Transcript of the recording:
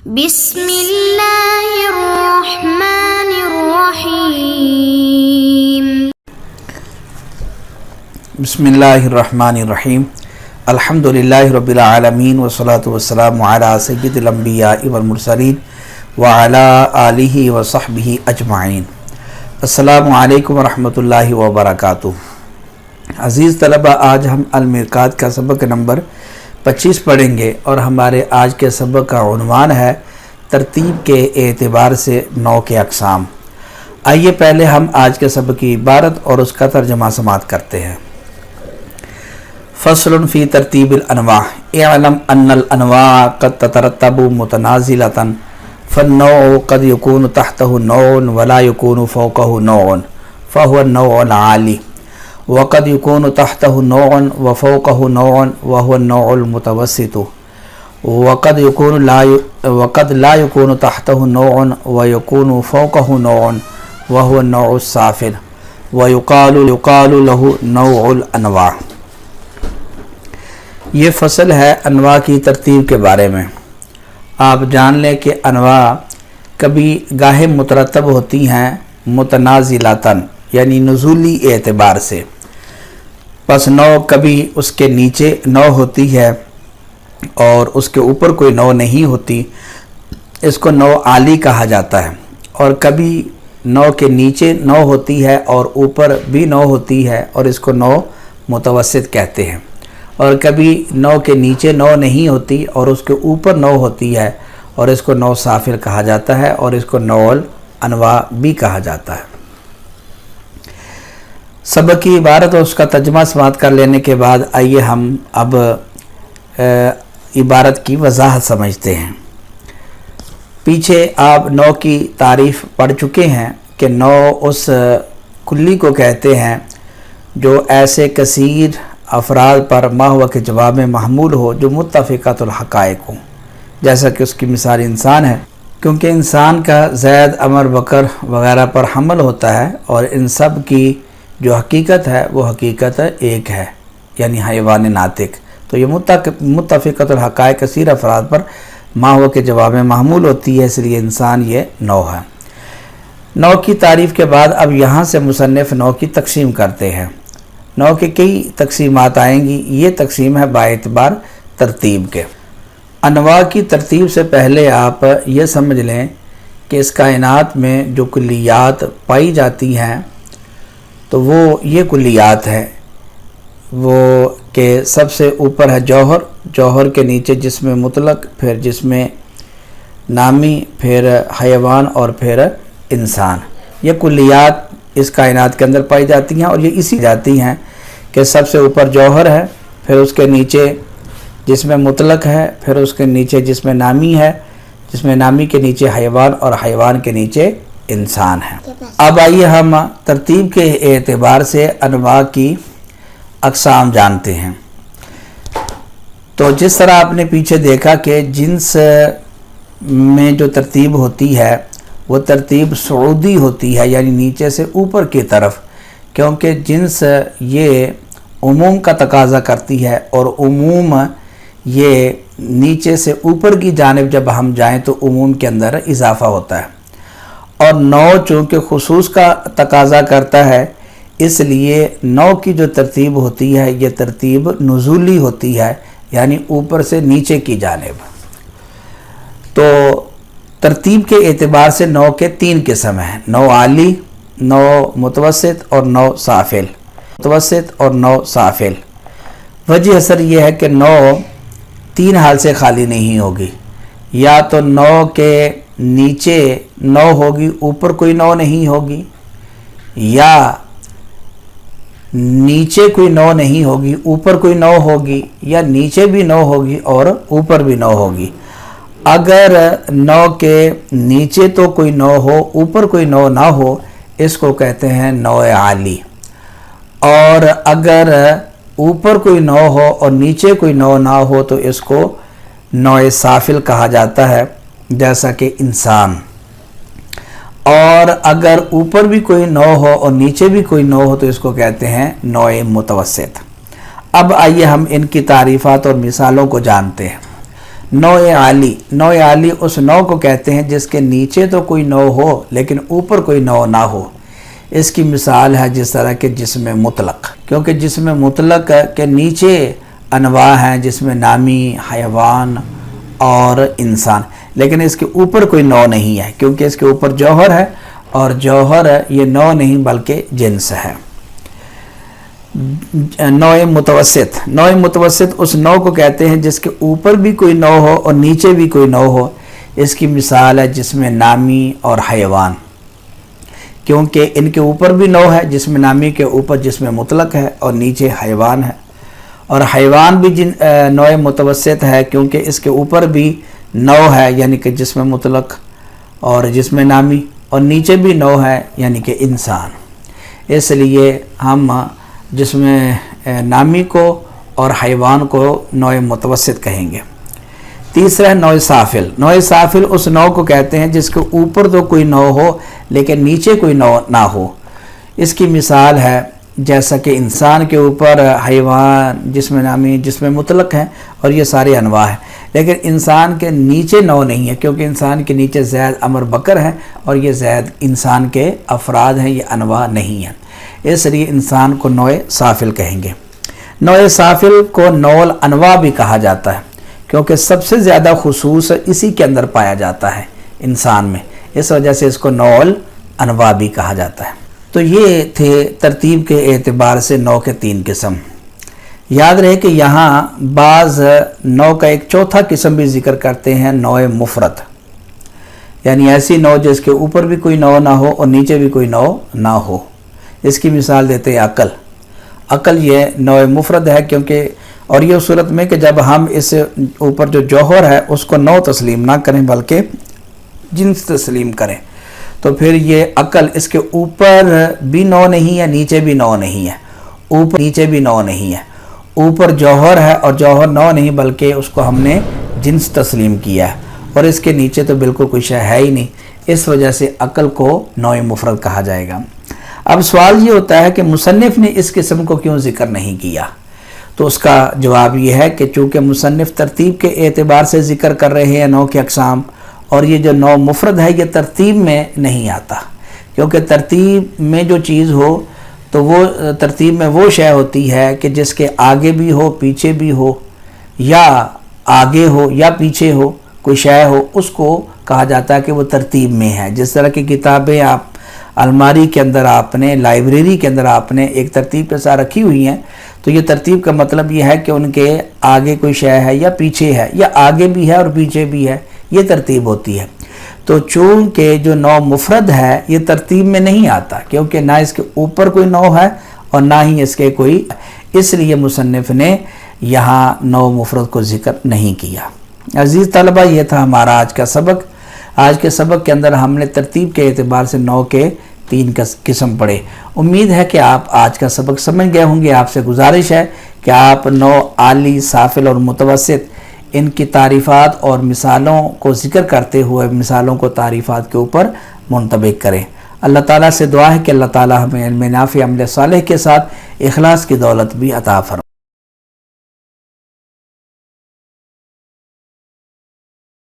بسم اللہ الرحمن الرحیم بسم اللہ الرحمن الرحیم الحمدللہ رب العالمین والصلاة والسلام علی سید الانبیاء والمرسلین وعلی آلہ وصحبہ اجمعین۔ السلام علیکم ورحمۃ اللہ وبرکاتہ۔ عزیز طلبہ، آج ہم المرقات کا سبق نمبر 25 پڑھیں گے اور ہمارے آج کے سبق کا عنوان ہے ترتیب کے اعتبار سے نو کے اقسام۔ آئیے پہلے ہم آج کے سبق کی عبارت اور اس کا ترجمہ سماعت کرتے ہیں۔ فصل فی ترتیب الانواع، اعلم ان الانواع قد تترتب متنازلة، فالنوع قد يكون تحته نوع ولا يكون فوقه نوع فهو النوع العالی، وقد يكون تحته نوع وفوقه نوع وهو النوع المتوسط، وقد لا يكون تحته نوع ويكون فوقه نوع وهو النوع السافل، ويقال له نوع الانواع۔ یہ فصل ہے انواع کی ترتیب کے بارے میں۔ آپ جان لیں کہ انواع کبھی گاہے مترتب ہوتی ہیں متنازلاتن، یعنی نزولی اعتبار سے، پس نو کبھی اس کے نیچے نو ہوتی ہے اور اس کے اوپر کوئی نو نہیں ہوتی، اس کو نو عالی کہا جاتا ہے، اور کبھی نو کے نیچے نو ہوتی ہے اور اوپر بھی نو ہوتی ہے اور اس کو نو متوسط کہتے ہیں، اور کبھی نو کے نیچے نو نہیں ہوتی اور اس کے اوپر نو ہوتی ہے اور اس کو نو سافل کہا جاتا ہے اور اس کو نو الانواع بھی کہا جاتا ہے۔ سبق کی عبارت اور اس کا ترجمہ سماعت کر لینے کے بعد آئیے ہم اب عبارت کی وضاحت سمجھتے ہیں۔ پیچھے آپ نو کی تعریف پڑھ چکے ہیں کہ نو اس کلی کو کہتے ہیں جو ایسے کثیر افراد پر ما ہوا کے جواب میں محمول ہو جو متفقۃ الحقائق ہوں، جیسا کہ اس کی مثال انسان ہے، کیونکہ انسان کا زید، عمر، بکر وغیرہ پر حمل ہوتا ہے اور ان سب کی جو حقیقت ہے وہ حقیقت ایک ہے، یعنی حیوان ناطق۔ تو یہ متفقۃ الحقائق کثیر افراد پر ما ہوا کے جواب میں محمول ہوتی ہے، اس لیے انسان یہ نو ہے۔ نو کی تعریف کے بعد اب یہاں سے مصنف نو کی تقسیم کرتے ہیں۔ نو کے کئی تقسیمات آئیں گی، یہ تقسیم ہے باعتبار ترتیب کے۔ انواع کی ترتیب سے پہلے آپ یہ سمجھ لیں کہ اس کائنات میں جو کلیات پائی جاتی ہیں تو وہ یہ کلیات ہیں، وہ کہ سب سے اوپر ہے جوہر، جوہر کے نیچے جسم مطلق، پھر جسم نامی، پھر حیوان اور پھر انسان۔ یہ کلیات اس کائنات کے اندر پائی جاتی ہیں اور یہ اسی جاتی ہیں کہ سب سے اوپر جوہر ہے، پھر اس کے نیچے جسم مطلق ہے، پھر اس کے نیچے جسم نامی ہے، جسم نامی کے نیچے حیوان اور حیوان کے نیچے انسان ہے۔ اب آئیے ہم ترتیب کے اعتبار سے انواع کی اقسام جانتے ہیں۔ تو جس طرح آپ نے پیچھے دیکھا کہ جنس میں جو ترتیب ہوتی ہے وہ ترتیب صعودی ہوتی ہے، یعنی نیچے سے اوپر کی طرف، کیونکہ جنس یہ عموم کا تقاضا کرتی ہے اور عموم یہ نیچے سے اوپر کی جانب جب ہم جائیں تو عموم کے اندر اضافہ ہوتا ہے، اور نو چونکہ خصوص کا تقاضا کرتا ہے اس لیے نو کی جو ترتیب ہوتی ہے یہ ترتیب نزولی ہوتی ہے، یعنی اوپر سے نیچے کی جانب۔ تو ترتیب کے اعتبار سے نو کے 3 قسم ہیں، نو عالی، نو متوسط اور نو سافل۔ متوسط اور نو سافل۔ وجہ اثر یہ ہے کہ نو 3 حال سے خالی نہیں ہوگی، یا تو نو کے نیچے نو ہوگی، اوپر کوئی نو نہیں ہوگی، یا نیچے کوئی نو نہیں ہوگی، اوپر کوئی نو ہوگی، یا نیچے بھی نو ہوگی اور اوپر بھی نو ہوگی۔ اگر نو کے نیچے تو کوئی نو ہو، اوپر کوئی نو نہ ہو، اس کو کہتے ہیں نو عالی، اور اگر اوپر کوئی نو ہو اور نیچے کوئی نو نہ ہو تو اس کو نو سافل کہا جاتا ہے، جیسا کہ انسان۔ اور اگر اوپر بھی کوئی نو ہو اور نیچے بھی کوئی نو ہو تو اس کو کہتے ہیں نو متوسط۔ اب آئیے ہم ان کی تعریفات اور مثالوں کو جانتے ہیں۔ نوع عالی، نوع عالی اس نوع کو کہتے ہیں جس کے نیچے تو کوئی نوع ہو لیکن اوپر کوئی نوع نہ ہو۔ اس کی مثال ہے جس طرح کہ جسم مطلق، کیونکہ جسم مطلق کے نیچے انواع ہیں، جسم نامی، حیوان اور انسان، لیکن اس کے اوپر کوئی نوع نہیں ہے کیونکہ اس کے اوپر جوہر ہے، اور جوہر یہ نوع نہیں بلکہ جنس ہے۔ نوع متوسط، نوع متوسط اس نوع کو کہتے ہیں جس کے اوپر بھی کوئی نوع ہو اور نیچے بھی کوئی نوع ہو۔ اس کی مثال ہے جسم نامی اور حیوان، کیونکہ ان کے اوپر بھی نوع ہے، جسم نامی کے اوپر جسم مطلق ہے اور نیچے حیوان ہے، اور حیوان بھی نوع متوسط ہے کیونکہ اس کے اوپر بھی نوع ہے یعنی کہ جسم مطلق اور جسم نامی، اور نیچے بھی نوع ہے یعنی کہ انسان۔ اس لیے ہم جسم نامی کو اور حیوان کو نوع متوسط کہیں گے۔ تیسرا ہے نوع سافل۔ نوع سافل اس نوع کو کہتے ہیں جس کے اوپر تو کوئی نوع ہو لیکن نیچے کوئی نوع نہ ہو۔ اس کی مثال ہے جیسا کہ انسان کے اوپر حیوان، جسم نامی، جسم مطلق ہیں اور یہ سارے انواع ہیں، لیکن انسان کے نیچے نوع نہیں ہے کیونکہ انسان کے نیچے زید، عمر، بکر ہیں اور یہ زید انسان کے افراد ہیں، یہ انواع نہیں ہیں۔ اس لیے انسان کو نوع سافل کہیں گے۔ نوع سافل کو نوع الانواع بھی کہا جاتا ہے کیونکہ سب سے زیادہ خصوص اسی کے اندر پایا جاتا ہے انسان میں، اس وجہ سے اس کو نوع الانواع بھی کہا جاتا ہے۔ تو یہ تھے ترتیب کے اعتبار سے نوع کے 3 قسم۔ یاد رہے کہ یہاں بعض نوع کا ایک چوتھا قسم بھی ذکر کرتے ہیں، نوع مفرد، یعنی ایسی نوع جس کے اوپر بھی کوئی نوع نہ ہو اور نیچے بھی کوئی نوع نہ ہو۔ اس کی مثال دیتے ہیں عقل۔ عقل یہ نوع مفرد ہے کیونکہ، اور یہ صورت میں کہ جب ہم اس اوپر جو جوہر ہے اس کو نوع تسلیم نہ کریں بلکہ جنس تسلیم کریں، تو پھر یہ عقل، اس کے اوپر بھی نوع نہیں ہے، نیچے بھی نوع نہیں ہے، اوپر نیچے بھی نوع نہیں ہے، اوپر جوہر ہے اور جوہر نوع نہیں بلکہ اس کو ہم نے جنس تسلیم کیا ہے، اور اس کے نیچے تو بالکل کوئی شے ہے ہی نہیں، اس وجہ سے عقل کو نوع مفرد کہا جائے گا۔ اب سوال یہ ہوتا ہے کہ مصنف نے اس قسم کو کیوں ذکر نہیں کیا؟ تو اس کا جواب یہ ہے کہ چونکہ مصنف ترتیب کے اعتبار سے ذکر کر رہے ہیں نوع کے اقسام، اور یہ جو نوع مفرد ہے یہ ترتیب میں نہیں آتا، کیونکہ ترتیب میں جو چیز ہو تو وہ ترتیب میں وہ شے ہوتی ہے کہ جس کے آگے بھی ہو، پیچھے بھی ہو، یا آگے ہو یا پیچھے ہو کوئی شے ہو، اس کو کہا جاتا ہے کہ وہ ترتیب میں ہے۔ جس طرح کی کتابیں آپ الماری کے اندر آپ نے، لائبریری کے اندر آپ نے ایک ترتیب کے ساتھ رکھی ہوئی ہیں، تو یہ ترتیب کا مطلب یہ ہے کہ ان کے آگے کوئی شے ہے یا پیچھے ہے، یا آگے بھی ہے اور پیچھے بھی ہے، یہ ترتیب ہوتی ہے۔ تو چونکہ جو نوع مفرد ہے یہ ترتیب میں نہیں آتا کیونکہ نہ اس کے اوپر کوئی نوع ہے اور نہ ہی اس کے کوئی، اس لیے مصنف نے یہاں نوع مفرد کو ذکر نہیں کیا۔ عزیز طلبہ، یہ تھا ہمارا آج کا سبق۔ آج کے سبق کے اندر ہم نے ترتیب کے اعتبار سے نوع کے 3 قسم پڑھے۔ امید ہے کہ آپ آج کا سبق سمجھ گئے ہوں گے۔ آپ سے گزارش ہے کہ آپ نوع عالی، سافل اور متوسط ان کی تعریفات اور مثالوں کو ذکر کرتے ہوئے مثالوں کو تعریفات کے اوپر منطبق کریں۔ اللہ تعالیٰ سے دعا ہے کہ اللہ تعالیٰ ہمیں علم نافع، عمل صالح کے ساتھ اخلاص کی دولت بھی عطا فرمائے۔